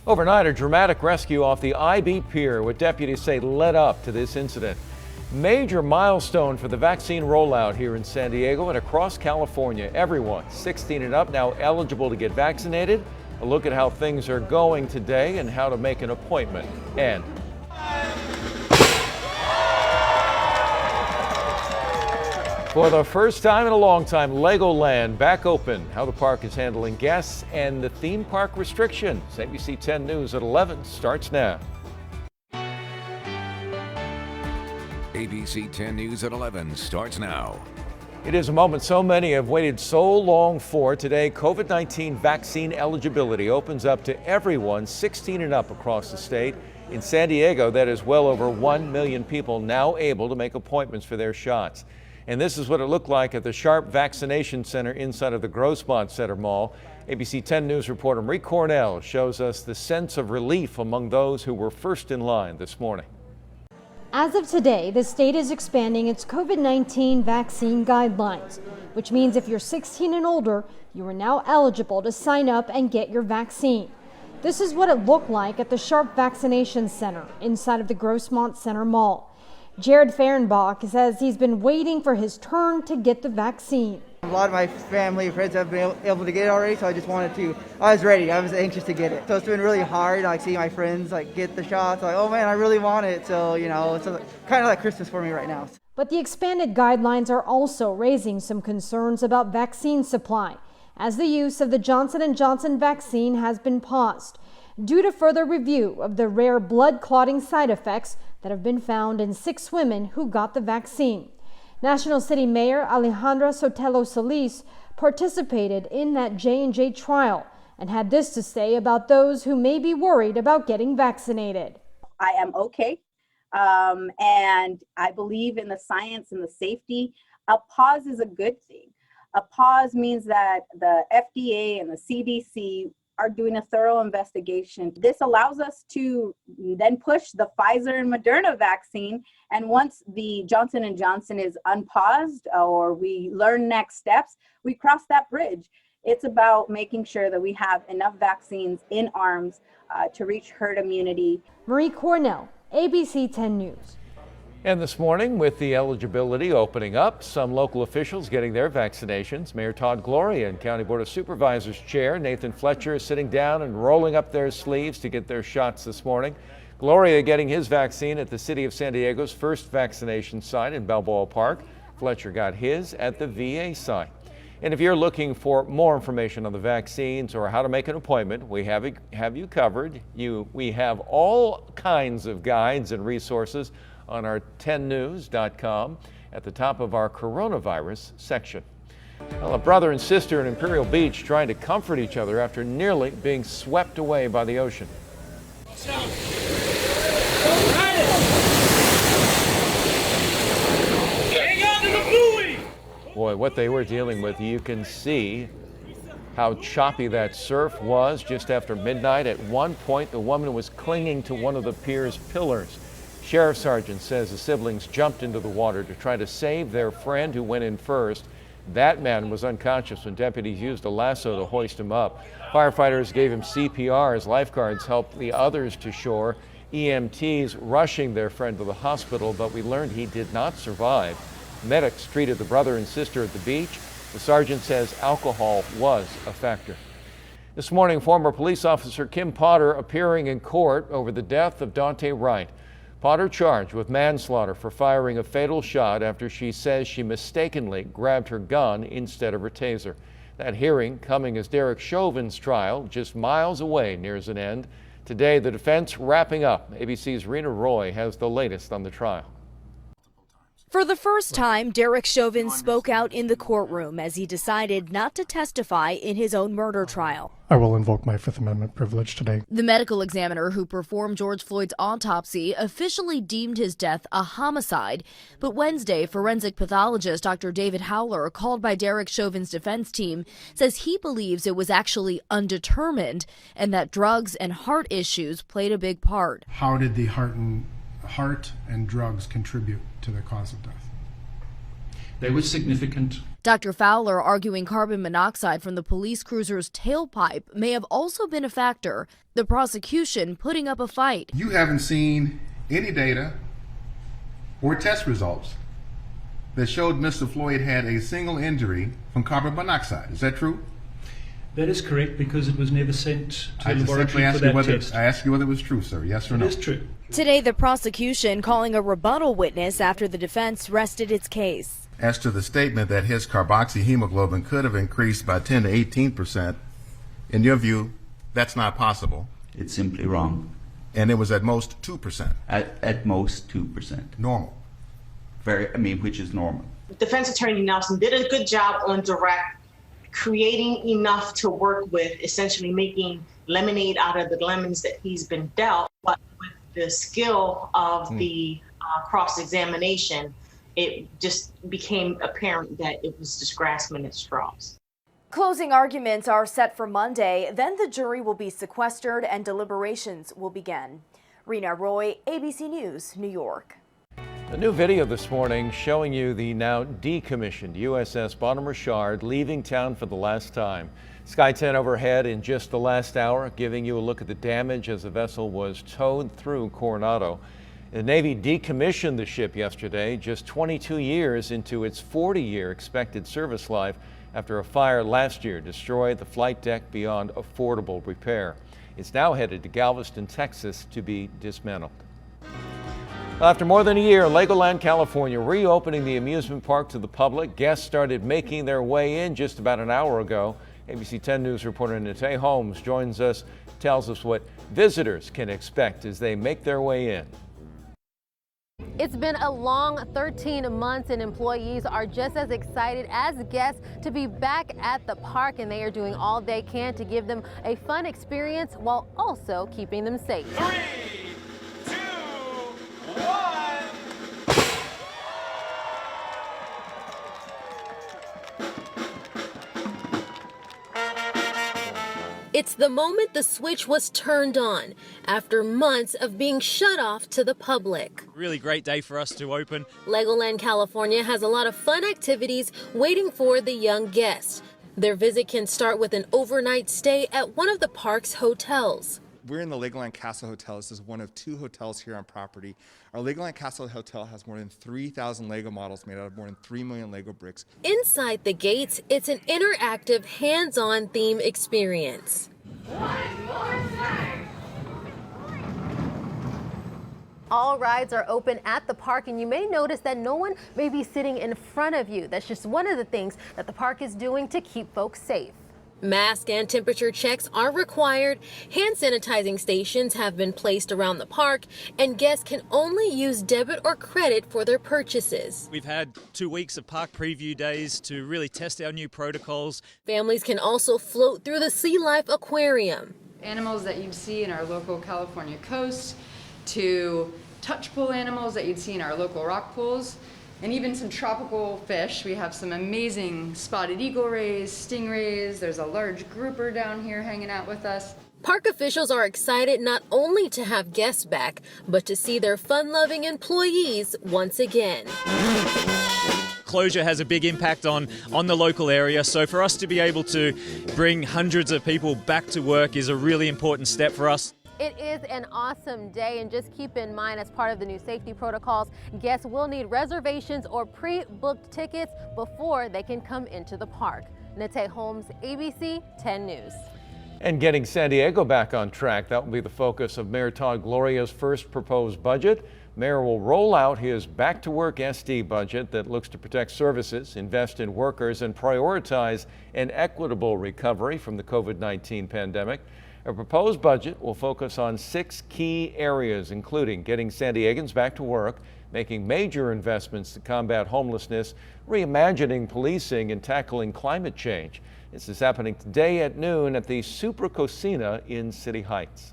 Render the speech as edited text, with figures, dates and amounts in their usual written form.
Overnight, a dramatic rescue off the IB Pier, what deputies say led up to this incident. Major milestone for the vaccine rollout here in San Diego and across California. Everyone 16 and up now eligible to get vaccinated. A look at how things are going today and how to make an appointment. And for the first time in a long time, LEGOLAND back open. How the park is handling guests and the theme park restrictions. ABC 10 News at 11 starts now. ABC 10 News at 11 starts now. It is a moment so many have waited so long for. Today, COVID-19 vaccine eligibility opens up to everyone 16 and up across the state. In San Diego, that is well over 1 million people now able to make appointments for their shots. And this is what it looked like at the Sharp Vaccination Center inside of the Grossmont Center Mall. ABC 10 News reporter Marie Cornell shows us the sense of relief among those who were first in line this morning. As of today, the state is expanding its COVID-19 vaccine guidelines, which means if you're 16 and older, you are now eligible to sign up and get your vaccine. This is what it looked like at the Sharp Vaccination Center inside of the Grossmont Center Mall. Jared Fehrenbach says he's been waiting for his turn to get the vaccine. A lot of my family and friends have been able to get it already, so I was ready. I was anxious to get it. So it's been really hard, seeing my friends, get the shots. Oh man, I really want it. So, it's kind of like Christmas for me right now. But the expanded guidelines are also raising some concerns about vaccine supply, as the use of the Johnson & Johnson vaccine has been paused due to further review of the rare blood clotting side effects that have been found in 6 women who got the vaccine. National City Mayor Alejandra Sotelo Solis participated in that J&J trial and had this to say about those who may be worried about getting vaccinated. I am okay, and I believe in the science and the safety. A pause is a good thing. A pause means that the FDA and the CDC are doing a thorough investigation. This allows us to then push the Pfizer and Moderna vaccine. And once the Johnson & Johnson is unpaused or we learn next steps, we cross that bridge. It's about making sure that we have enough vaccines in arms to reach herd immunity. Marie Cornell, ABC 10 News. And this morning, with the eligibility opening up, some local officials getting their vaccinations. Mayor Todd Gloria and County Board of Supervisors Chair Nathan Fletcher sitting down and rolling up their sleeves to get their shots this morning. Gloria getting his vaccine at the City of San Diego's first vaccination site in Balboa Park. Fletcher got his at the VA site. And if you're looking for more information on the vaccines or how to make an appointment, we have you covered. We have all kinds of guides and resources on our 10news.com at the top of our coronavirus section. Well, a brother and sister in Imperial Beach trying to comfort each other after nearly being swept away by the ocean. Boy, what they were dealing with, you can see how choppy that surf was just after midnight. At one point, the woman was clinging to one of the pier's pillars. Sheriff Sergeant says the siblings jumped into the water to try to save their friend who went in first. That man was unconscious when deputies used a lasso to hoist him up. Firefighters gave him CPR as lifeguards helped the others to shore. EMTs rushing their friend to the hospital, but we learned he did not survive. Medics treated the brother and sister at the beach. The sergeant says alcohol was a factor. This morning, former police officer Kim Potter appearing in court over the death of Dante Wright. Potter charged with manslaughter for firing a fatal shot after she says she mistakenly grabbed her gun instead of her taser. That hearing coming as Derek Chauvin's trial just miles away nears an end. Today, the defense wrapping up. ABC's Rena Roy has the latest on the trial. For the first time, Derek Chauvin spoke out in the courtroom as he decided not to testify in his own murder trial. I will invoke my Fifth Amendment privilege today. The medical examiner who performed George Floyd's autopsy officially deemed his death a homicide, but Wednesday, forensic pathologist Dr. David Howler, called by Derek Chauvin's defense team, says he believes it was actually undetermined and that drugs and heart issues played a big part. How did the heart and drugs contribute to the cause of death? They were significant. Dr. Fowler arguing carbon monoxide from the police cruiser's tailpipe may have also been a factor, the prosecution putting up a fight. You haven't seen any data or test results that showed Mr. Floyd had a single injury from carbon monoxide. Is that true? That is correct, because it was never sent to I the just simply laboratory asked for you that whether test. I asked you whether it was true, sir. Yes or no? It is true. Today, the prosecution calling a rebuttal witness after the defense rested its case. As to the statement that his carboxyhemoglobin could have increased by 10 to 18%, in your view, that's not possible. It's simply wrong. And it was at most 2%. At most 2%. Normal. Which is normal. Defense Attorney Nelson did a good job on direct, creating enough to work with, essentially making lemonade out of the lemons that he's been dealt. But with the skill of the cross-examination, it just became apparent that it was just grasping at straws. Closing arguments are set for Monday, then the jury will be sequestered and deliberations will begin. Rena Roy, ABC News, New York. A new video this morning showing you the now decommissioned USS Bonhomme Richard leaving town for the last time. Sky 10 overhead in just the last hour, giving you a look at the damage as the vessel was towed through Coronado. The Navy decommissioned the ship yesterday, just 22 years into its 40-year expected service life after a fire last year destroyed the flight deck beyond affordable repair. It's now headed to Galveston, Texas to be dismantled. After more than a year, LEGOLAND, California, reopening the amusement park to the public. Guests started making their way in just about an hour ago. ABC 10 News reporter Nate Holmes joins us, tells us what visitors can expect as they make their way in. It's been a long 13 months and employees are just as excited as guests to be back at the park, and they are doing all they can to give them a fun experience while also keeping them safe. 3, 2, 1. It's the moment the switch was turned on after months of being shut off to the public. Really great day for us to open. LEGOLAND, California has a lot of fun activities waiting for the young guests. Their visit can start with an overnight stay at one of the park's hotels. We're in the LEGOLAND Castle Hotel. This is one of 2 hotels here on property. Our LEGOLAND Castle Hotel has more than 3,000 Lego models made out of more than 3 million Lego bricks. Inside the gates, it's an interactive, hands-on theme experience. All rides are open at the park, and you may notice that no one may be sitting in front of you. That's just one of the things that the park is doing to keep folks safe. Mask and temperature checks are required. Hand sanitizing stations have been placed around the park, and guests can only use debit or credit for their purchases. We've had 2 weeks of park preview days to really test our new protocols. Families can also float through the Sea Life Aquarium. Animals that you'd see in our local California coast, to touch pool animals that you'd see in our local rock pools, and even some tropical fish. We have some amazing spotted eagle rays, stingrays. There's a large grouper down here hanging out with us. Park officials are excited not only to have guests back, but to see their fun-loving employees once again. Closure has a big impact on the local area, so for us to be able to bring hundreds of people back to work is a really important step for us. It is an awesome day, and just keep in mind, as part of the new safety protocols, guests will need reservations or pre-booked tickets before they can come into the park. Nate Holmes, ABC 10 News. And getting San Diego back on track, that will be the focus of Mayor Todd Gloria's first proposed budget. Mayor will roll out his Back to Work SD budget that looks to protect services, invest in workers, and prioritize an equitable recovery from the COVID-19 pandemic. A proposed budget will focus on 6 key areas, including getting San Diegans back to work, making major investments to combat homelessness, reimagining policing, and tackling climate change. This is happening today at noon at the Super Cocina in City Heights.